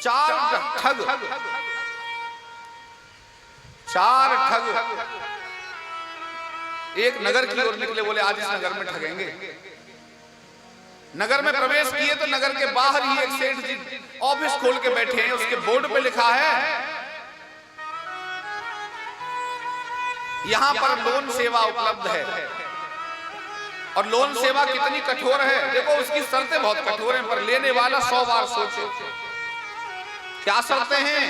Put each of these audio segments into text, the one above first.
चार ठग एक नगर की ओर निकले, बोले आज इस नगर में ठगेंगे। नगर में प्रवेश किए तो नगर के बाहर ही एक सेठ जी ऑफिस खोल के बैठे हैं। उसके बोर्ड पे लिखा है यहां पर लोन सेवा उपलब्ध है। और लोन सेवा कितनी कठोर है देखो, उसकी शर्तें बहुत कठोर हैं, पर लेने वाला 100 बार सोचे। क्या शर्तें हैं?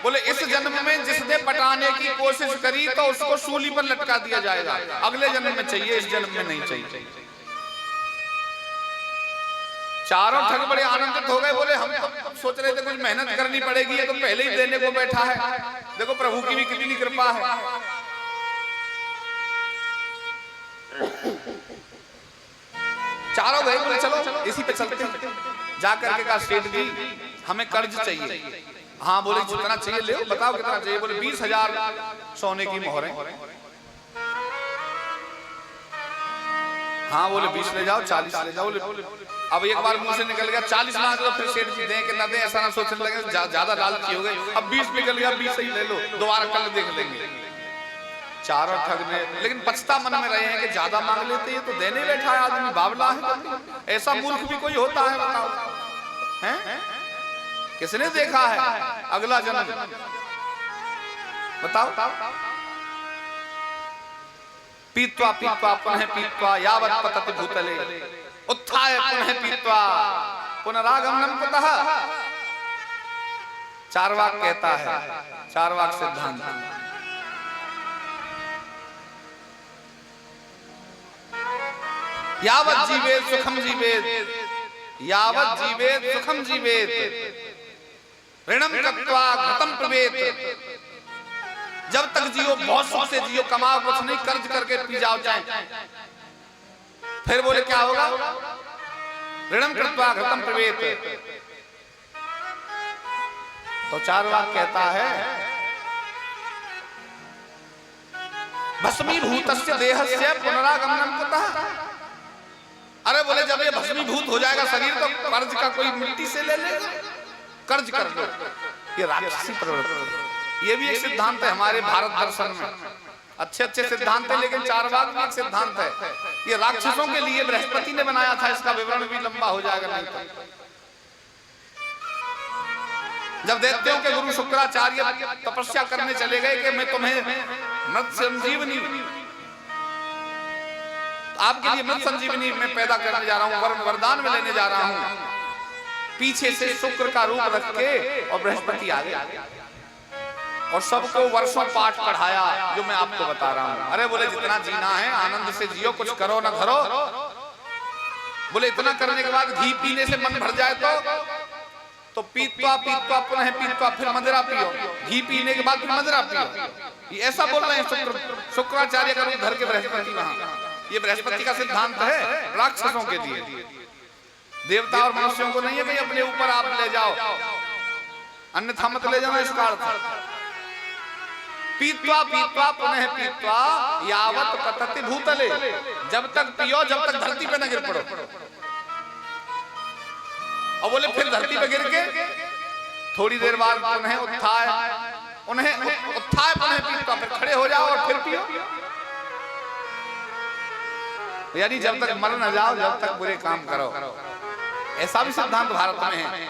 बोले इस जन्म में जिसने पटाने की कोशिश करी तो उसको सूली पर लटका दिया जाएगा। अगले जन्म में चाहिए, इस जन्म में नहीं चाहिए। चारों ठग बड़े आनंदित हो गए, बोले हम तो सोच रहे थे कुछ मेहनत करनी पड़ेगी, ये तो पहले ही देने को बैठा है। देखो प्रभु की भी कितनी कृपा है। चारों गए, बोले चलो इसी पे चलते हैं। जाकर के कहा सेठ जी हमें कर्ज चाहिए। हाँ बोले जितना चाहिए ले, बताओ कितना चाहिए। बोले 20,000 सोने की मोहरें। हाँ बोले 20 ले जाओ, 40 ले जाओ। अब एक बार मुंह से निकल गया 40 मांग लो, फिर सेठ जी दें कि ना दें ऐसा ना सोचने लगे, ज्यादा लालची हो गए। अब 20 निकल गया, 20 ही ले लो, दोबारा कल देख लेंगे। चारों ठग ने लेकिन पछता मन में रहे हैं कि ज्यादा मांग लेते ये तो देने बैठा है आदमी, बावला है। ऐसा मूर्ख भी कोई होता है बताओ, हैं? किसने देखा है अगला जन्म? बताओ। पीत्वा पीत्वा पुनः पीत्वा यावत् पतति भूतले उत्थाय पुनः पीत्वा पुनरागमनम कुतः। चार्वाक कहता है, चार्वाक सिद्धांत, यावत् जीवेत सुखम जीवेत, यावत् जीवेत सुखम जीवेत, ऋणम कृत्वा घृतम पिबेत। जब तक जियो बहुत सुख से जियो, कमाओ कुछ नहीं, कर्ज करके पी जाओ चाहे। फिर बोले क्या होगा? ऋणम कृत्वा घृतम पिबेत। तो चार्वाक कहता है भस्मीभूतस्य देहस्य पुनरागमनम कुतः। अरे बोले जब ये भस्मीभूत हो जाएगा शरीर तो कर्ज का कोई मिट्टी से ले लेगा, कर्ज कर लो। ये राक्षसी प्रवृत्ति, ये भी एक सिद्धांत है हमारे भारत दर्शन में। अच्छे अच्छे सिद्धांत है, लेकिन चार्वाक में एक सिद्धांत है ये राक्षसों के लिए बृहस्पति ने बनाया था। इसका विवरण भी लंबा हो जाएगा नहीं तो। जब दैत्यों के गुरु शुक्राचार्य तपस्या करने चले गए कि मैं तुम्हें मृत संजीवनी, आपके लिए मृत संजीवनी में पैदा करने जा रहा हूं, वरदान में लेने जा रहा हूं। पीछे से शुक्र का रूप रख के और बृहस्पति आ गए और सबको वर्षों पाठ पढ़ाया जो मैं आपको बता रहा हूं। अरे बोले जितना जीना है आनंद से जियो, कुछ करो ना करो। बोले इतना करने के बाद घी पीने से मन भर जाए तो पीत्वा पीत्वा पुनः पीत्वा, फिर मदिरा पियो। घी पीने के बाद फिर मदिरा पियो। ये ऐसा बोल रहे हैं शुक्राचार्य का घर के बृहस्पति। वहां ये बृहस्पति का सिद्धांत है राक्षसों के लिए, देवता और मनुष्यों को नहीं है भाई अपने ऊपर आप ले जाओ, अन्यथा मत ले जाना। इसका अर्थ पीत्वा पीत्वा पुनः पीत्वा यावत् पतति भूतले, जब तक पियो जब तक धरती पे न गिर पड़ो। और बोले फिर धरती पे गिर के थोड़ी देर बाद पुनः उत्थाय, उन्हें उत्थाय पुनः पीत्वा, फिर खड़े हो जाओ और फिर पियो। यानी जब तक मर न जाओ जब तक बुरे काम करो। ऐसा भी सिद्धांत भारत में है।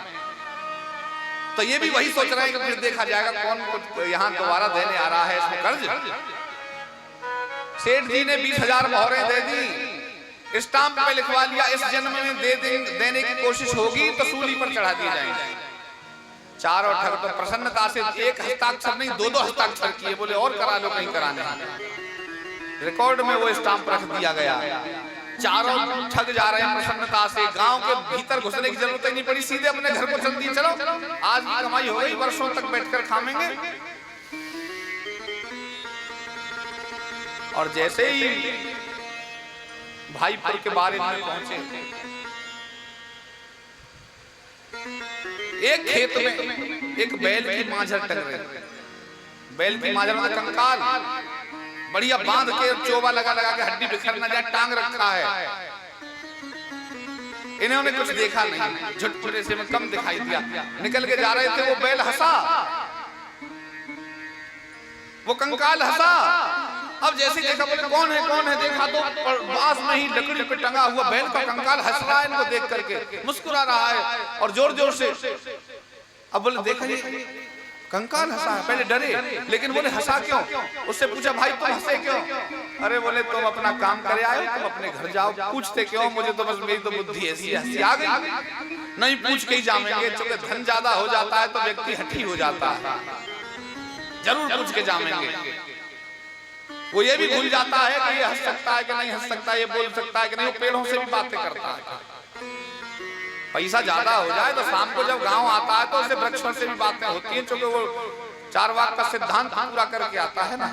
तो ये भी वही सोच रहे हैं कि फिर देखा जाएगा कौन यहाँ दोबारा देने आ रहा है इसको कर्ज। सेठ जी ने 20,000 मोहरें दे दी, स्टाम्प पे लिखवा लिया, इस जन्म में देने की कोशिश होगी तो सूली पर चढ़ा दिए जाएंगे। चारों ठग तो प्रसन्नता से एक हस्ताक्षर नहीं 2-2 हस्ताक्षर किए, बोले और करा लो कहीं कराने। रिकॉर्ड में वो स्टाम्प रख दिया गया। चारों ठग जा रहे हैं प्रसन्नता से, गांव के भीतर घुसने की जरूरत ही नहीं पड़ी, सीधे अपने घर को चल दिए। चलो आज की कमाई हो गई, वर्षों तक बैठकर खाएंगे। और जैसे ही भाईपुर के बारे में पहुंचे, एक खेत में एक बैल की मांझर टंग रही। बैल की मांझर में कंकाल बढ़िया बांध के चोबा लगा लगा के हड्डी बिखर न जाए टांग रखा है। इन्होंने कुछ देखा नहीं, झुटपुटे से में कम दिखाई दिया। निकल के जा रहे थे, वो बैल हंसा, वो कंकाल हंसा। अब जैसे देखा बोले कौन है, देखा तो बांस में ही लकड़ी पे टंगा हुआ बैल का कंकाल हंस रहा है, इनको देख करके मुस्कुरा रहा है और जोर जोर से। अब बोले देखा ये कंकाल हंसा है, पहले डरे, लेकिन बोले हंसा क्यों? उससे पूछा भाई तुम हंसे क्यों? अरे बोले तुम अपना काम करे आए, तुम अपने घर जाओ, पूछते क्यों? मुझे तो बस मेरी तो बुद्धि ऐसी हंसी आ गई, नहीं पूछ के ही जामेंगे। चूंकि धन ज्यादा हो जाता है तो व्यक्ति हठी हो जाता है, जरूर पूछ के जामेंगे। वो ये भी भूल जाता है कि ये हंस सकता है कि नहीं हंस सकता, ये बोल सकता है कि नहीं, वो पेड़ों से भी बातें करता है। पैसा ज्यादा हो जाए तो शाम को जब गांव आता है तो उसे वृक्षों से भी बातें होती हैं, क्योंकि वो चारवाक का सिद्धांत पूरा करके आता है ना।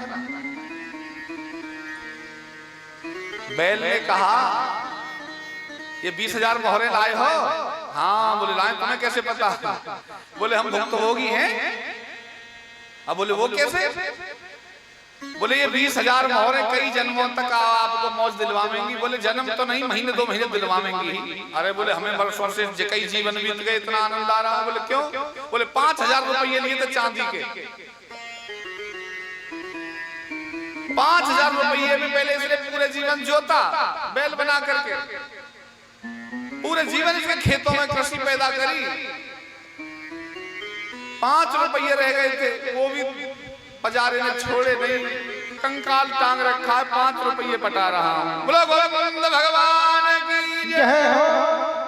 बैल ने कहा ये 20,000 मोहरे लाए हो? हाँ। बोले लाए, तुम्हें कैसे पता? बोले हम भुक्तभोगी हैं। अब बोले वो कैसे? बोले ये 20,000 मोहरे कई जन्मों तक आपको मौज दिलवाएंगी। बोले जन्म तो नहीं, महीने 2 महीने दिलवाएंगी। अरे बोले हमें वर्षों से कई जीवन बीत गए, इतना आनंद आ रहा। बोले क्यों? बोले 5,000 रुपये लिए थे चांदी के, 5,000 रुपये में पहले इसने पूरे जीवन जोता, बैल बना करके पूरे जीवन इसके खेतों में कृषि पैदा करी। 5 रुपये रह गए थे, वो भी बाजारे ने छोड़े नहीं, कंकाल टांग रखा है, 5 रुपये पटा रहा हूं। बोलो गोविंद भगवान की जय हो।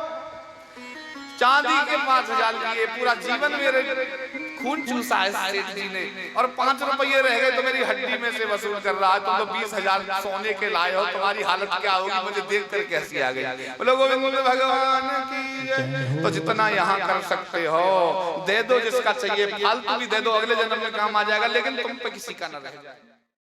चांदी के 5,000 लिए, पूरा जीवन मेरे खून चूसा है सेठ जी ने, और 5 रुपये रह गए तो मेरी हड्डी में से वसूल कर रहा है। तुम तो 20,000 सोने के लाए हो, तुम्हारी हालत क्या होगी? मुझे देख कर कैसी आ गई। बोलो गोविंद भगवान की जय। तो जितना यहाँ कर सकते हो दे दो, जिसका चाहिए फालतू भी दे दो, अगले जन्म में काम आ जाएगा, लेकिन तुम पे किसी का न रह जाए।